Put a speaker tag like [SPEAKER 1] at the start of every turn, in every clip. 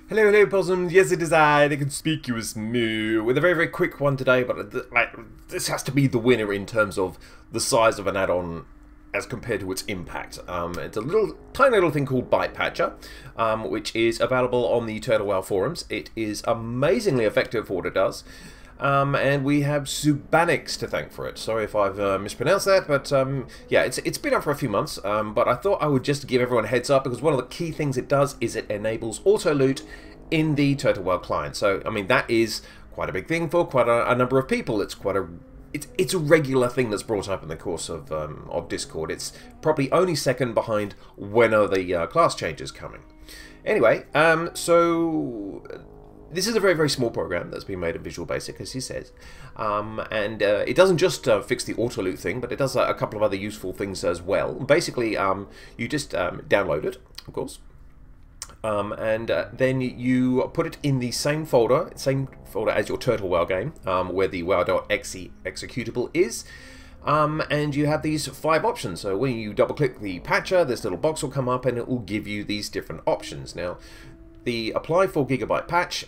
[SPEAKER 1] Hello, hello, possums. Yes, it is I, the conspicuous moo, with a very, very quick one today. But this has to be the winner in terms of the size of an add-on as compared to its impact. It's a tiny little thing called Byte Patcher, which is available on the Turtle WoW forums. It is amazingly effective for what it does. And we have Subannix to thank for it. Sorry if I've mispronounced that, but yeah, it's been out for a few months, but I thought I would just give everyone a heads up, because one of the key things it does is it enables auto-loot in the Turtle WoW client. So, I mean, that is quite a big thing for quite a number of people. It's quite it's a regular thing that's brought up in the course of Discord. It's probably only second behind when are the class changes coming. Anyway, so this is a very, very small program that's been made in Visual Basic, as he says. And it doesn't just fix the auto-loot thing, but it does a couple of other useful things as well. Basically, you just download it, of course. And then you put it in the same folder as your Turtle WoW game, where the WoW.exe executable is. And you have these 5 options. So when you double-click the patcher, this little box will come up and it will give you these different options. Now, the apply 4GB patch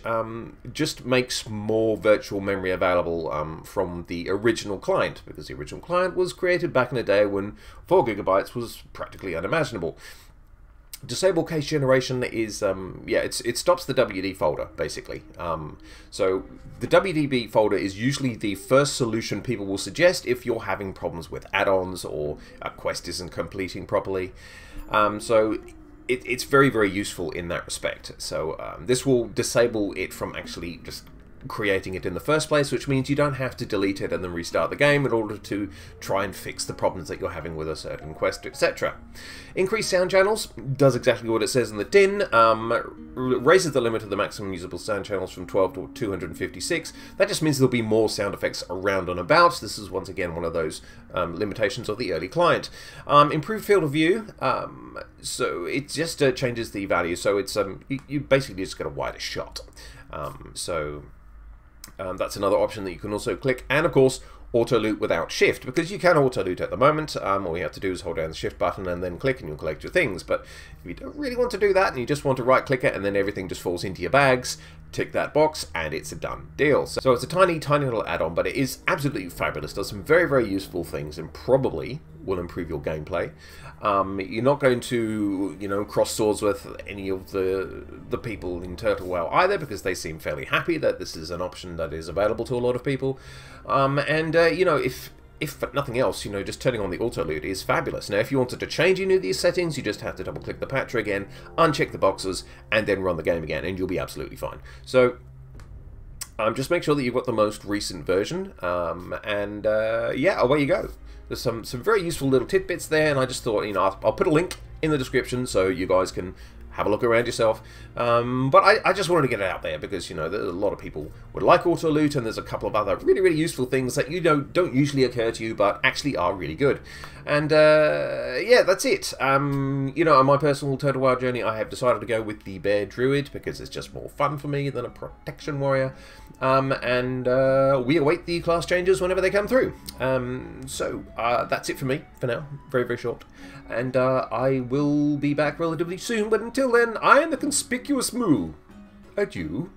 [SPEAKER 1] just makes more virtual memory available from the original client, because the original client was created back in the day when 4GB was practically unimaginable. Disable cache generation is, yeah, it stops the WD folder, basically. So the WDB folder is usually the first solution people will suggest if you're having problems with add-ons or a quest isn't completing properly. So it's very, very useful in that respect. So this will disable it from actually just creating it in the first place, which means you don't have to delete it and then restart the game in order to try and fix the problems that you're having with a certain quest, etc. Increase sound channels does exactly what it says in the tin. Raises the limit of the maximum usable sound channels from 12 to 256. That just means there'll be more sound effects around and about. This is once again one of those limitations of the early client. Improved field of view. So it just changes the value. So it's you basically just get a wider shot. That's another option that you can also click, and of course auto-loot without shift, because you can auto-loot at the moment. All you have to do is hold down the shift button and then click and you'll collect your things. But if you don't really want to do that and you just want to right click it and then everything just falls into your bags, tick that box and it's a done deal. So it's a tiny little add-on, but it is absolutely fabulous. Does some very, very useful things and probably will improve your gameplay. You're not going to, you know, cross swords with any of the people in Turtle WoW either, because they seem fairly happy that this is an option that is available to a lot of people. You know, if for nothing else, you know, just turning on the auto-loot is fabulous. Now, if you wanted to change any of these settings, you just have to double-click the patcher again, uncheck the boxes, and then run the game again, and you'll be absolutely fine. So just make sure that you've got the most recent version, yeah, away you go. There's some very useful little tidbits there, and I just thought, you know, I'll put a link in the description so you guys can have a look around yourself. But I just wanted to get it out there because, you know, a lot of people would like auto-loot, and there's a couple of other really, really useful things that, you know, don't usually occur to you, but actually are really good. And, yeah, that's it. You know, on my personal Turtle WoW journey, I have decided to go with the Bear Druid because it's just more fun for me than a Protection Warrior. We await the class changes whenever they come through. So, that's it for me for now. Very, very short. And I will be back relatively soon, but until then, I am the conspicuous moo. Adieu.